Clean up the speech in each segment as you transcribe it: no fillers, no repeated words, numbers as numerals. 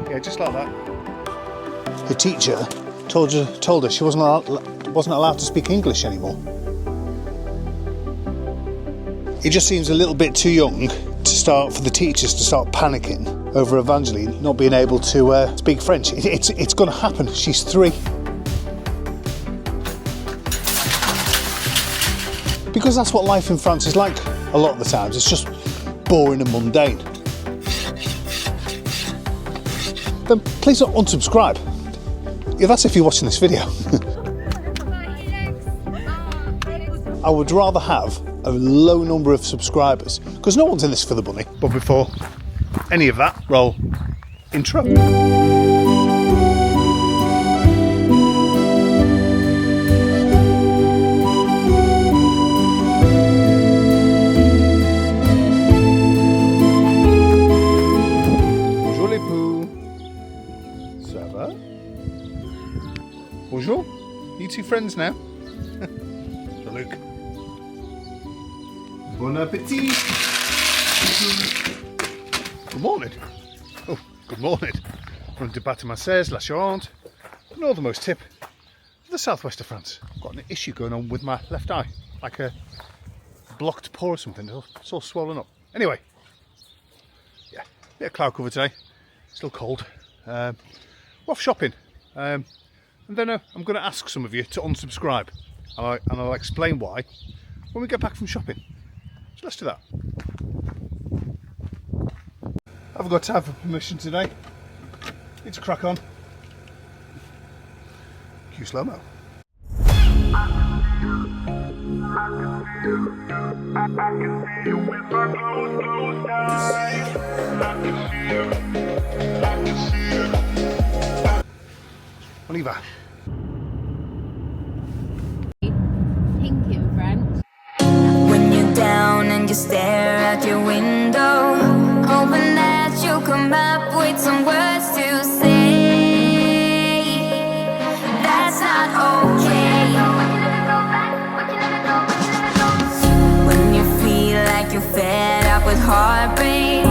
Yeah, just like that. The teacher told her she wasn't allowed to speak English anymore. It just seems a little bit too young for the teachers to start panicking over Avangeline not being able to speak French. It's going to happen. She's 3. Because that's what life in France is like a lot of the times. It's just boring and mundane. Then please don't unsubscribe. Yeah, that's if you're watching this video. I would rather have a low number of subscribers, because no one's in this for the money. But before any of that, roll intro. Bonjour les poux. Ça va? Bonjour. You two friends now? So Luke. Bon appétit! Good morning. Oh, good morning. From Expat to Marseille, La Charente, the northernmost tip of the southwest of France. I've got an issue going on with my left eye, like a blocked pore or something. It's all swollen up. Anyway, yeah, bit of cloud cover today. Still cold. We're off shopping, and then I'm going to ask some of you to unsubscribe, and I'll explain why when we get back from shopping. So let's do that. I've got time for permission today. Need to crack on. Cue slow-mo. On y va. Pink in French. When you're down and you stare out your window, hoping that you'll come up with some words to say. That's not okay. When you feel like you're fed up with heartbreak,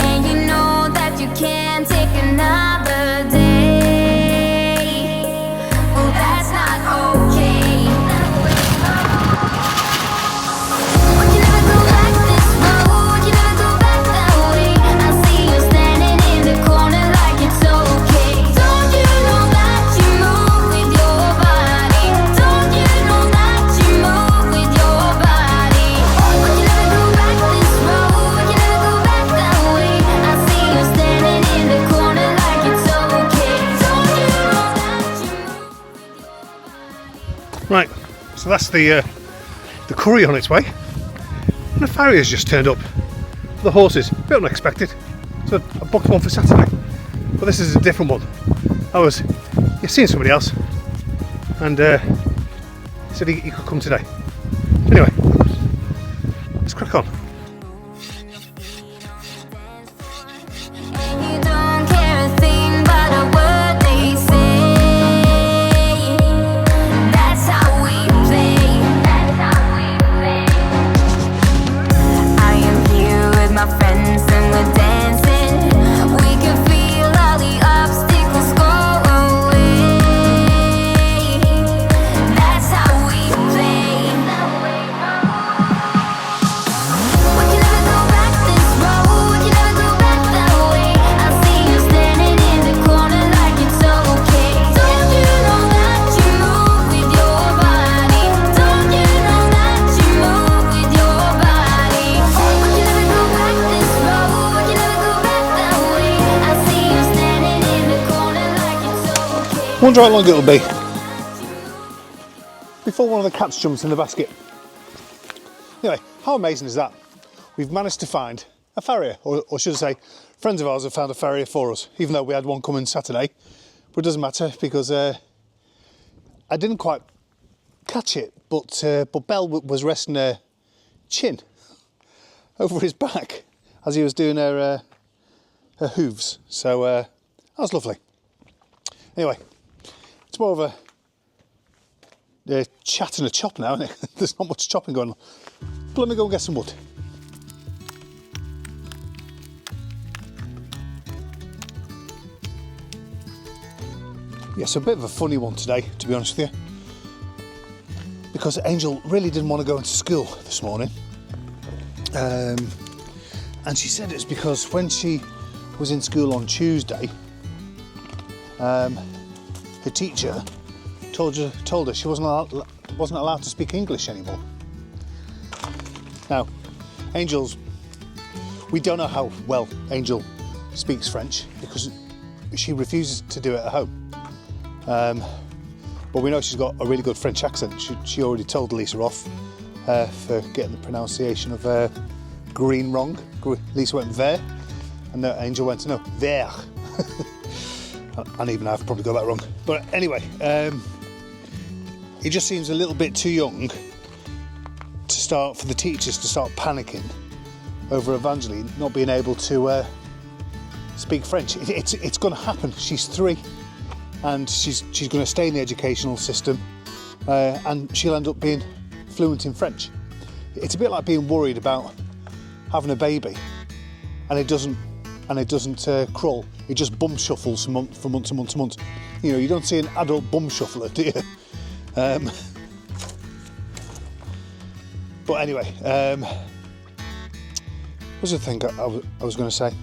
and you know that you can't take another day. Well, that's not okay. Right, so that's the curry on its way, and the Farrier's just turned up for the horses. A bit unexpected, so I booked one for Saturday, but this is a different one. You've seen somebody else, and he said he could come today. Anyway, let's crack on. Wonder how long it'll be before one of the cats jumps in the basket. Anyway, how amazing is that? We've managed to find a farrier, or should I say, friends of ours have found a farrier for us, even though we had one coming Saturday. But it doesn't matter because I didn't quite catch it, but Belle was resting her chin over his back as he was doing her hooves. So that was lovely. Anyway. It's more of a chat and a chop now, isn't it? There's not much chopping going on. But let me go and get some wood. Yes, a bit of a funny one today, to be honest with you. Because Angel really didn't want to go into school this morning. And she said it's because when she was in school on Tuesday, her teacher told her she wasn't allowed to speak English anymore. Now, we don't know how well Angel speaks French because she refuses to do it at home. But we know she's got a really good French accent. She already told Lisa off for getting the pronunciation of green wrong. Lisa went there, and Angel went no there. And even I've probably got that wrong. But anyway, it just seems a little bit too young for the teachers to start panicking over Avangeline not being able to speak French. It's going to happen. She's 3, and she's going to stay in the educational system, and she'll end up being fluent in French. It's a bit like being worried about having a baby, and it doesn't crawl. It just bum shuffles from month to month to month. You know, you don't see an adult bum shuffler, do you? But anyway, what was the thing I was going to say?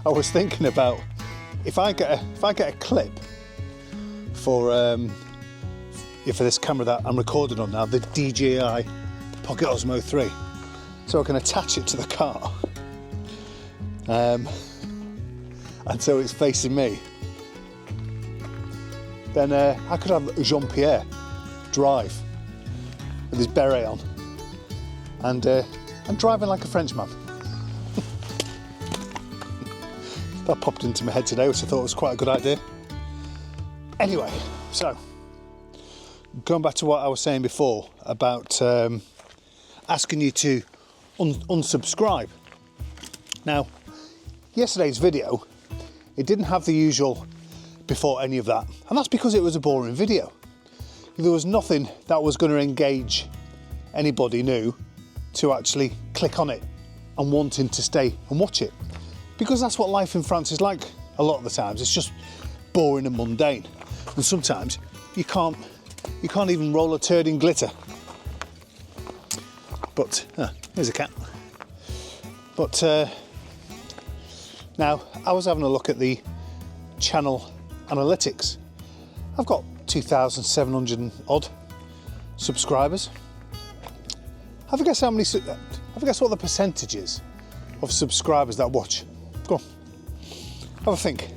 I was thinking about if I get a clip for this camera that I'm recording on now, the DJI Pocket Osmo 3, so I can attach it to the car, and so it's facing me. Then I could have Jean-Pierre drive with his beret on and driving like a Frenchman. That popped into my head today, which I thought was quite a good idea. Anyway, so going back to what I was saying before about asking you to unsubscribe. Now, yesterday's video, it didn't have the usual before any of that, and that's because it was a boring video. There was nothing that was going to engage anybody new to actually click on it and wanting to stay and watch it, because that's what life in France is like a lot of the times. It's just boring and mundane, and sometimes you can't even roll a turd in glitter. But there's a cat. But now I was having a look at the channel analytics. I've got 2,700 and odd subscribers. Have a guess how many? Have a guess what the percentage is of subscribers that watch. Go on, have a think.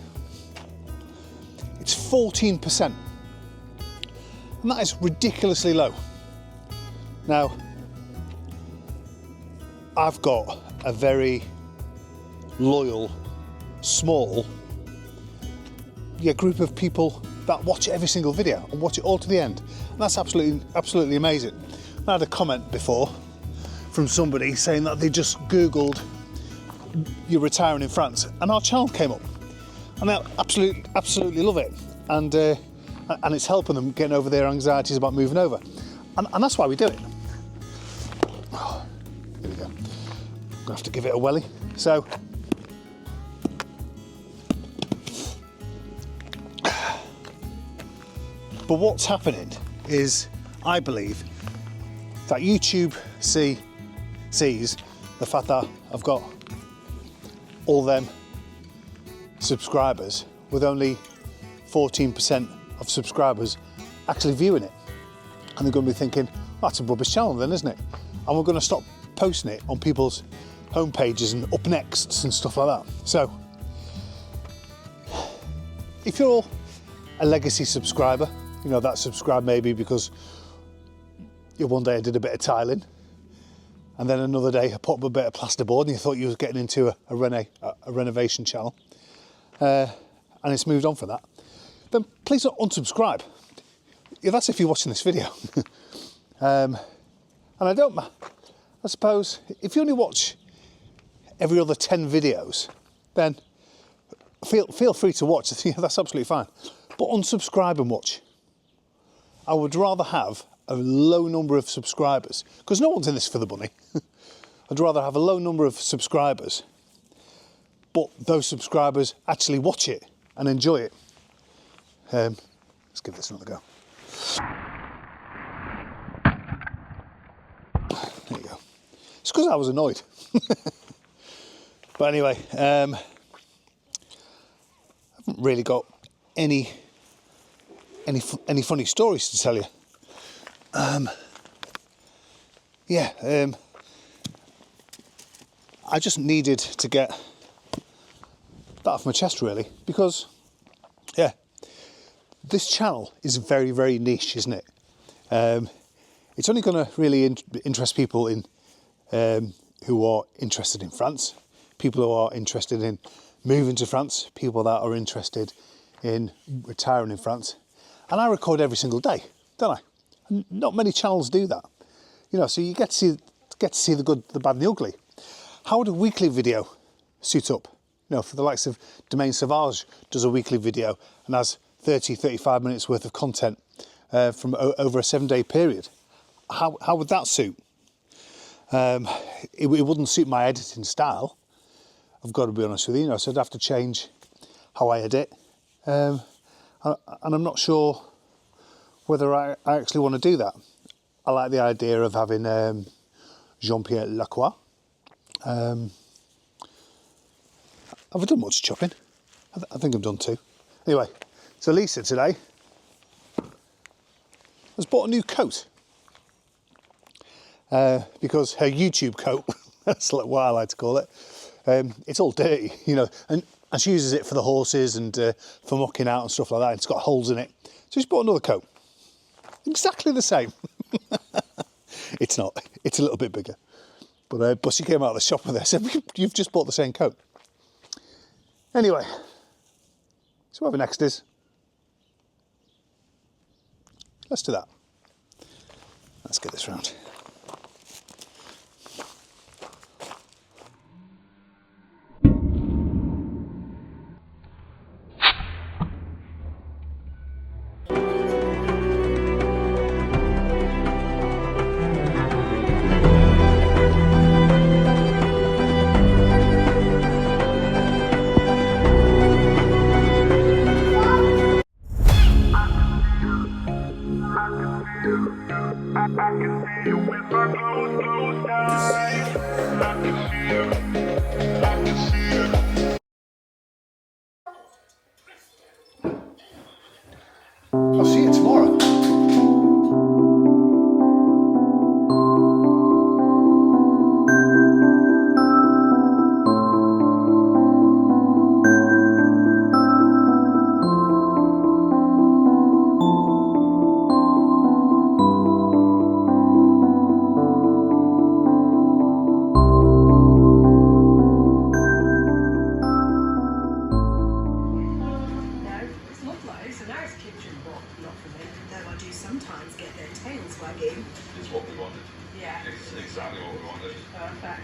It's 14%, and that is ridiculously low. Now, I've got a very loyal, small group of people that watch every single video and watch it all to the end. And that's absolutely amazing. I had a comment before from somebody saying that they just Googled "you're retiring in France" and our channel came up, and I absolutely love it, and it's helping them getting over their anxieties about moving over, and that's why we do it. Oh, here we go. I'm gonna have to give it a welly. So. But what's happening is, I believe, that YouTube sees the fact that I've got all them subscribers with only 14% of subscribers actually viewing it. And they're going to be thinking, that's a rubbish channel then, isn't it? And we're going to stop posting it on people's home pages and up nexts and stuff like that. So, if you're a legacy subscriber, you know, that subscribe maybe because one day I did a bit of tiling, and then another day I put up a bit of plasterboard and you thought you was getting into a renovation channel, and it's moved on from that, then please don't unsubscribe. Yeah, that's if you're watching this video. And I suppose if you only watch every other 10 videos, then feel free to watch. That's absolutely fine. But unsubscribe and watch. I would rather have a low number of subscribers, because no one's in this for the money. I'd rather have a low number of subscribers, but those subscribers actually watch it and enjoy it. Let's give this another go. There you go. It's because I was annoyed. But anyway, I haven't really got any funny stories to tell you. I just needed to get that off my chest, really, because this channel is very, very niche, isn't it? It's only going to really interest people who are interested in France, people who are interested in moving to France, people that are interested in retiring in France. And I record every single day, don't I? And not many channels do that, you know. So you get to see the good, the bad, and the ugly. How would a weekly video suit up? You know, for the likes of Domaine Sauvage does a weekly video and has 30-35 minutes worth of content from over a 7-day period. How would that suit? It wouldn't suit my editing style. I've got to be honest with you. You know, so I'd have to change how I edit, and I'm not sure whether I actually want to do that. I like the idea of having Jean-Pierre Lacroix. Have I done much chopping? I think I've done 2. Anyway, so Lisa today has bought a new coat because her YouTube coat, that's like what I like to call it, it's all dirty, you know, and she uses it for the horses and for mucking out and stuff like that. It's got holes in it. So she's bought another coat. Exactly the same. It's not. It's a little bit bigger. But she came out of the shop with her. I said, "You've just bought the same coat." Anyway, so whatever next is, let's do that. Let's get this round. I'll see you tomorrow. Sometimes get their tails wagging. It's what we wanted. Yeah. It's exactly what we wanted. Perfect.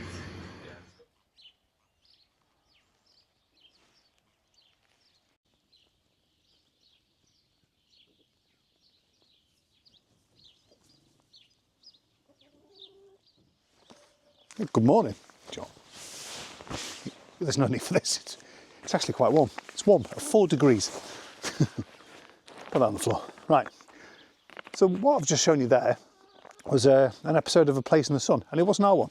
Good morning, John. There's no need for this. It's actually quite warm. It's warm at 4 degrees. Put that on the floor. Right. So what I've just shown you there was an episode of A Place in the Sun, and it wasn't our one.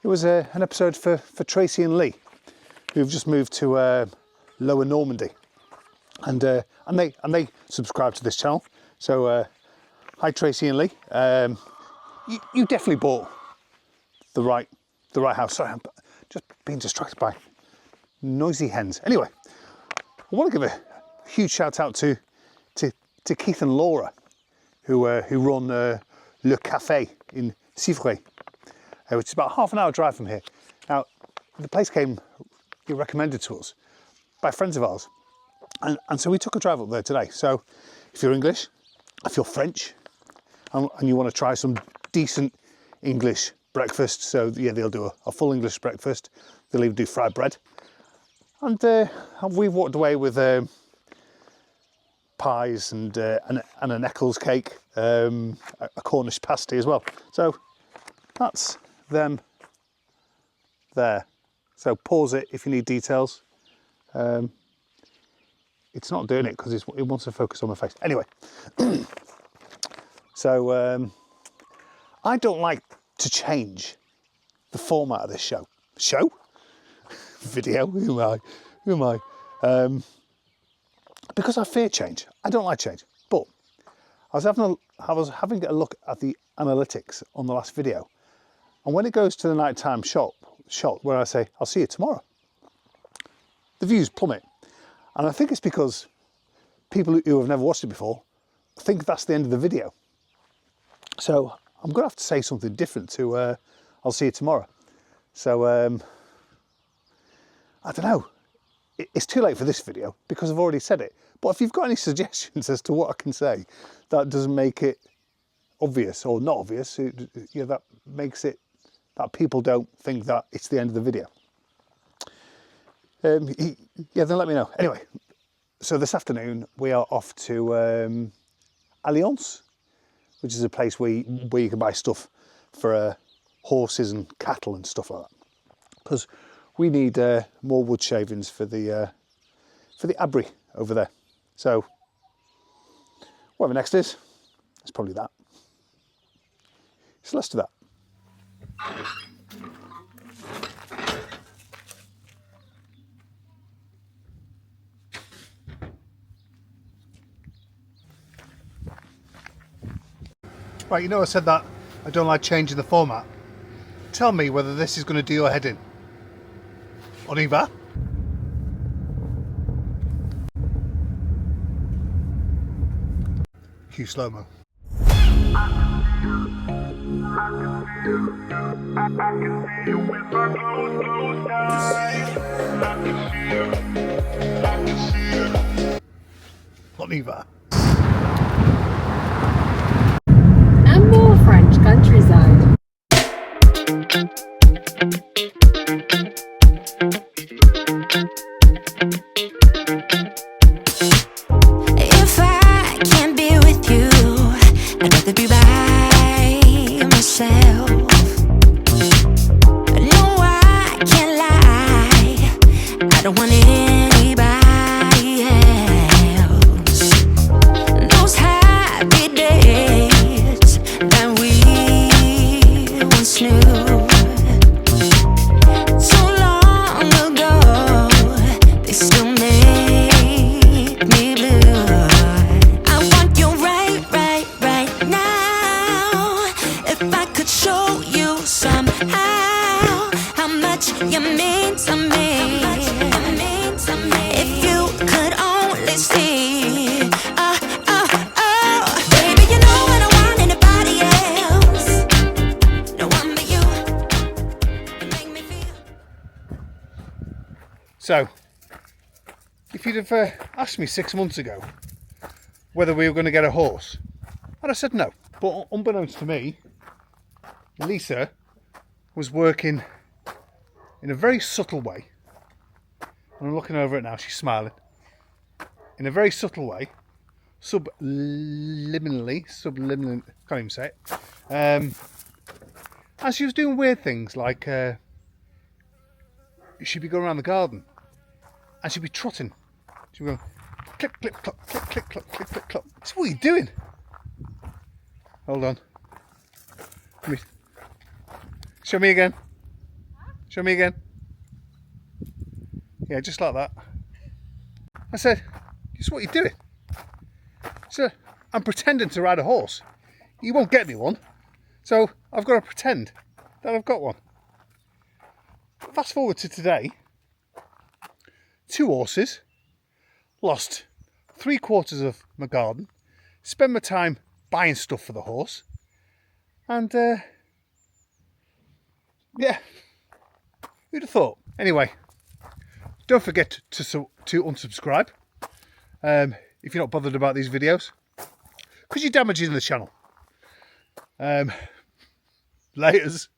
It was an episode for Tracy and Lee, who've just moved to Lower Normandy, and they subscribe to this channel. So hi Tracy and Lee. You definitely bought the right house. Sorry, I'm just being distracted by noisy hens. Anyway, I want to give a huge shout out to Keith and Laura, who run Le Café in Civray, which is about half an hour drive from here. Now, the place came recommended to us by friends of ours, and so we took a drive up there today. So if you're English, if you're French, and you want to try some decent English breakfast, so yeah, they'll do a full English breakfast. They'll even do fried bread, and we've walked away with pies and an Eccles cake, a Cornish pasty as well. So that's them there. So pause it if you need details. it's not doing it because it wants to focus on my face. Anyway, so I don't like to change the format of this show. Video, who am I? Because I fear change. I don't like change. But I was having a look at the analytics on the last video, and when it goes to the nighttime shot where I say I'll see you tomorrow, the views plummet. And I think it's because people who have never watched it before think that's the end of the video. So I'm going to have to say something different to I'll see you tomorrow. So I don't know. It's too late for this video because I've already said it. But if you've got any suggestions as to what I can say that doesn't make it obvious or not obvious, that makes it that people don't think that it's the end of the video, yeah, then let me know. Anyway, so this afternoon we are off to Alliance, which is a place where you can buy stuff for horses and cattle and stuff like that. Because we need more wood shavings for the abbey over there. So whatever next is, it's probably that. So let's do that. Right, you know I said that I don't like changing the format. Tell me whether this is going to do your head in. On y va? Cue slow-mo. On y va? And more French countryside. If I can't be with you, I'd rather be by myself. No, I can't lie, I don't want anybody else. Those happy days that we once knew, so long ago, they still make me blue. I want you right now. If I could show you somehow how much you mean to me. If you could only see. Baby, you know I don't want anybody else. No one but you. You make me feel. So, if you'd have asked me 6 months ago whether we were going to get a horse, I'd have said no. But unbeknownst to me, Lisa was working in a very subtle way. And I'm looking over it now, she's smiling. In a very subtle way, subliminally, can't even say it. And she was doing weird things like she'd be going around the garden and she'd be trotting. She'd be going clip, clip, clop, clip, clip, clop, clip, clip, clop. So what are you doing? Hold on. Let me... Show me again. Show me again. Yeah, just like that. I said, this is what you're doing. So I'm pretending to ride a horse. You won't get me one. So I've got to pretend that I've got one. Fast forward to today. 2 horses. Lost 3/4 of my garden. Spend my time buying stuff for the horse. And yeah, who'd have thought? Anyway, don't forget to unsubscribe if you're not bothered about these videos, because you're damaging the channel. Laters.